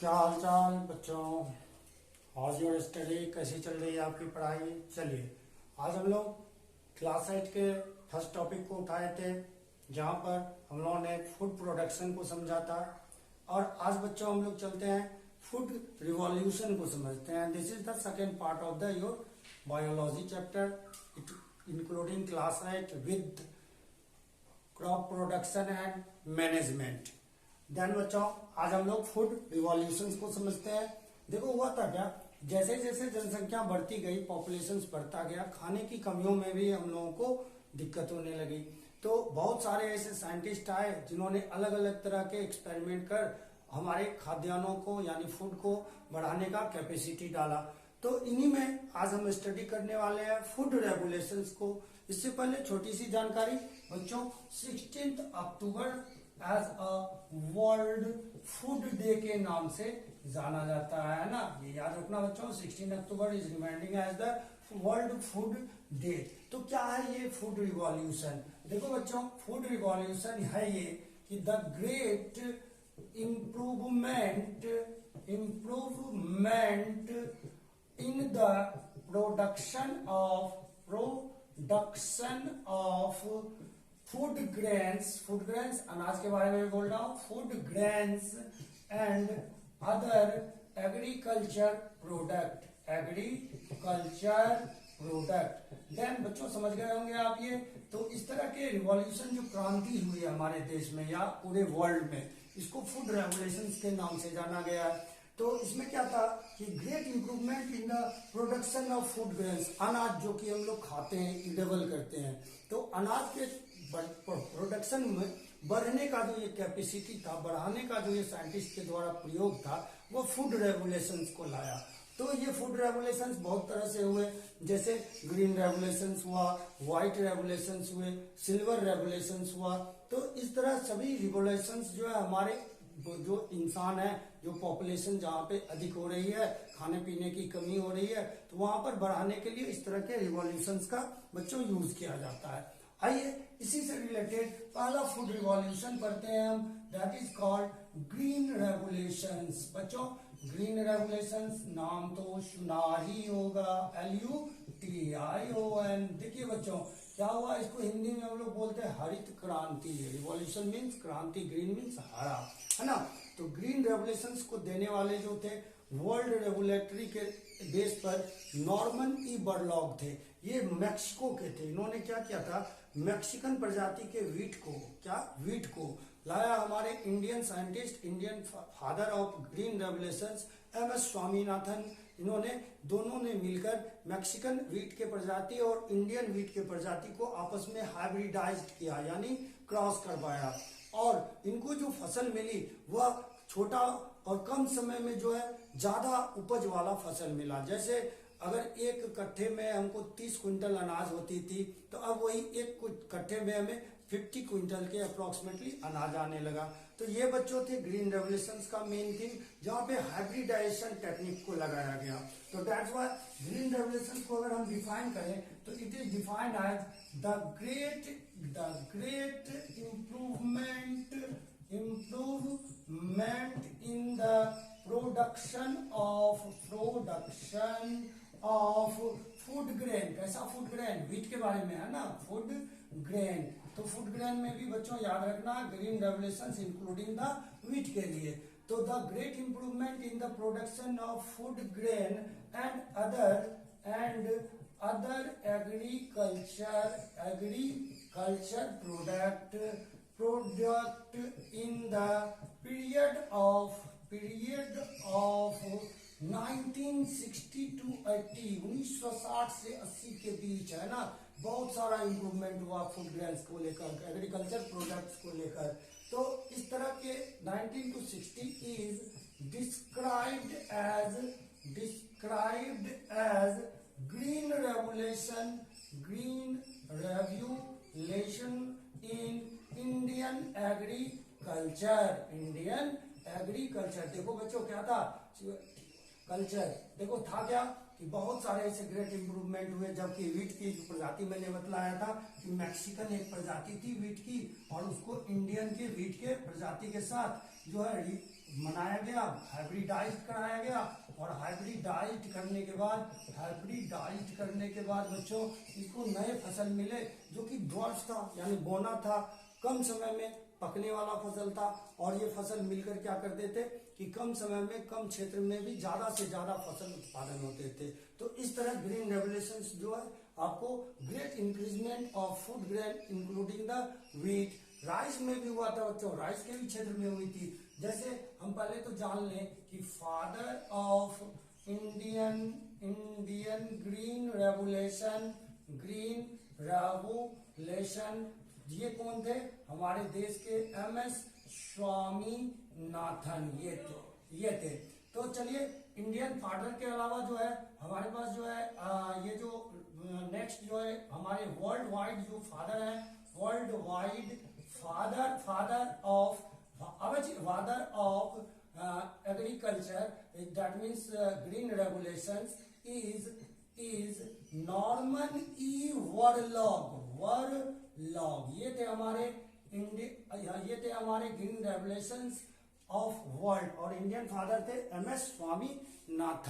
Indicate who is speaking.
Speaker 1: क्या हाल चाल बच्चों। हाउस योर स्टडी, कैसी चल रही है आपकी पढ़ाई। चलिए, आज हम लोग क्लास 8 के फर्स्ट टॉपिक को उठाए थे, जहाँ पर हम लोगों ने फूड प्रोडक्शन को समझा था। और आज बच्चों हम लोग चलते हैं फूड रिवॉल्यूशन को समझते हैं। This is the second part of the your biology chapter, including class 8 with crop production and management. Then बच्चों आज हम लोग फूड रिवॉल्यूशन को समझते हैं। देखो हुआ था क्या, जैसे जैसे जनसंख्या बढ़ती गई, पॉपुलेशन बढ़ता गया, खाने की कमियों में भी हम लोगों को दिक्कत होने लगी। तो बहुत सारे ऐसे साइंटिस्ट आए जिन्होंने अलग अलग तरह के एक्सपेरिमेंट कर हमारे खाद्यान्नों को यानी फूड को बढ़ाने का कैपेसिटी डाला। तो इन्हीं में आज हम स्टडी करने वाले हैं फूड रेगुलेशंस को। इससे पहले छोटी सी जानकारी बच्चों, 16 अक्टूबर as a world food day के नाम से जाना जाता है ना, ये याद रखना बच्चों। 16 October is reminding as the world food day. तो क्या है ये फूड रिवॉल्यूशन? देखो बच्चों, फूड रिवॉल्यूशन है ये कि the great improvement in the production of food grains अनाज के बारे में बोल रहा हूं, food grains and other agriculture product. Then बच्चों समझ गए होंगे आप ये। तो इस तरह के रिवॉल्यूशन जो क्रांति हुई है हमारे देश में या पूरे वर्ल्ड में, इसको फूड रेवोल्यूशन के नाम से जाना गया है। तो इसमें क्या था कि great improvement in the production of food grains, अनाज जो कि हम लोग खाते हैं, ईडेबल करते हैं। तो अनाज के प्रोडक्शन में बढ़ने का जो ये कैपेसिटी था, बढ़ाने का जो ये साइंटिस्ट के द्वारा प्रयोग था, वो फूड रेगुलेशंस को लाया। तो ये फूड रेगुलेशंस बहुत तरह से हुए, जैसे ग्रीन रेगुलेशंस हुआ, व्हाइट रेगुलेशंस हुए, सिल्वर रेगुलेशंस हुआ। तो इस तरह सभी रेगुलेशंस जो है हमारे जो इंसान है, जो पॉपुलेशन जहाँ पे अधिक हो रही है, खाने पीने की कमी हो रही है, तो वहां पर बढ़ाने के लिए इस तरह के रिवॉल्यूशंस का बच्चों यूज किया जाता है। आइए इसी से रिलेटेड पहला फूड रिवॉल्यूशन पढ़ते हैं हम, that is called green regulations. बच्चों ग्रीन रेगुलेशंस नाम तो सुना ही होगा, LUTION। देखिए बच्चों क्या हुआ, इसको हिंदी में हम लोग बोलते हैं हरित क्रांति। रिवॉल्यूशन मीन्स क्रांति, ग्रीन मीन्स हरा, है ना। तो ग्रीन रेगुलेशंस को देने वाले जो थे वर्ल्ड रेगुलेटरी के बेस पर नॉर्मन ई बर्लॉग थे। ये मैक्सिको के थे। इन्होंने क्या किया था, मैक्सिकन प्रजाति के वीट को लाया हमारे Indian scientist, Indian father of green revolutions MS Swaminathan. इन्होंने दोनों ने मिलकर मैक्सिकन वीट के प्रजाति और इंडियन वीट के प्रजाति को आपस में हाइब्रिडाइज्ड किया, यानी क्रॉस करवाया। और इनको जो फसल मिली वह छोटा और कम समय में जो है ज्यादा उपज वाला फसल मिला। जैसे अगर एक कट्ठे में हमको 30 क्विंटल अनाज होती थी, तो अब वही एक कट्ठे में हमें 50 क्विंटल के अप्रोक्सीमेटली अनाज आने लगा। तो ये बच्चों थे ग्रीन रेवोल्यूशंस का मेन थिंग, जहां पे हाइब्रिडाइजेशन टेक्निक को लगाया गया। तो दैट्स व्हाई ग्रीन रेवोल्यूशंस को अगर हम डिफाइन करें तो it is defined as the great improvement in the production of food grain. कैसा फूड ग्रेन? व्हीट के बारे में है ना, फूड ग्रेन। तो फूड ग्रेन में भी बच्चों याद रखना green revolutions including the wheat के लिए। तो the great improvement in the production of food grain and other agriculture product in the period of 1960 to 80, 1960 से 80 के बीच, है ना, बहुत सारा इंप्रूवमेंट हुआ फूड ग्रेन्स को लेकर, एग्रीकल्चर प्रोडक्ट्स को लेकर। तो इस तरह के 19 to 60 is described as green revolution in Indian agriculture. देखो बच्चों क्या था कल्चर, देखो था क्या कि बहुत सारे ऐसे ग्रेट इंप्रूवमेंट हुए। जबकि वीट की जो प्रजाति मैंने बतलाया था कि मैक्सिकन एक प्रजाति थी वीट की, और उसको इंडियन के वीट के प्रजाति के साथ जो है मनाया गया, हाइब्रिडाइज्ड कराया गया, और हाइब्रिडाइज्ड करने के बाद बच्चों इसको नए फसल मिले जो कि ड्वार्फ था, यानी बोना था, कम समय में पकने वाला फसल था। और ये फसल मिलकर क्या करते थे कि कम समय में कम क्षेत्र में भी ज्यादा से ज्यादा फसल उत्पादन होते थे। तो इस तरह ग्रीन रेवोल्यूशन जो है आपको great increment of food grain including the wheat, rice में भी हुआ था बच्चों, राइस के भी क्षेत्र में हुई थी। जैसे हम पहले तो जान लें कि father of Indian green revolution ये कौन थे, हमारे देश के MS स्वामीनाथन, ये थे। तो चलिए इंडियन फादर के अलावा जो है हमारे पास जो है ये जो नेक्स्ट जो है हमारे वर्ल्ड वाइड जो फादर है, world wide father of agriculture, that means green revolutions is Norman E Borlaug. ये थे हमारे ग्रीन रेवोल्यूशंस ऑफ वर्ल्ड, और इंडियन फादर थे MS स्वामीनाथन।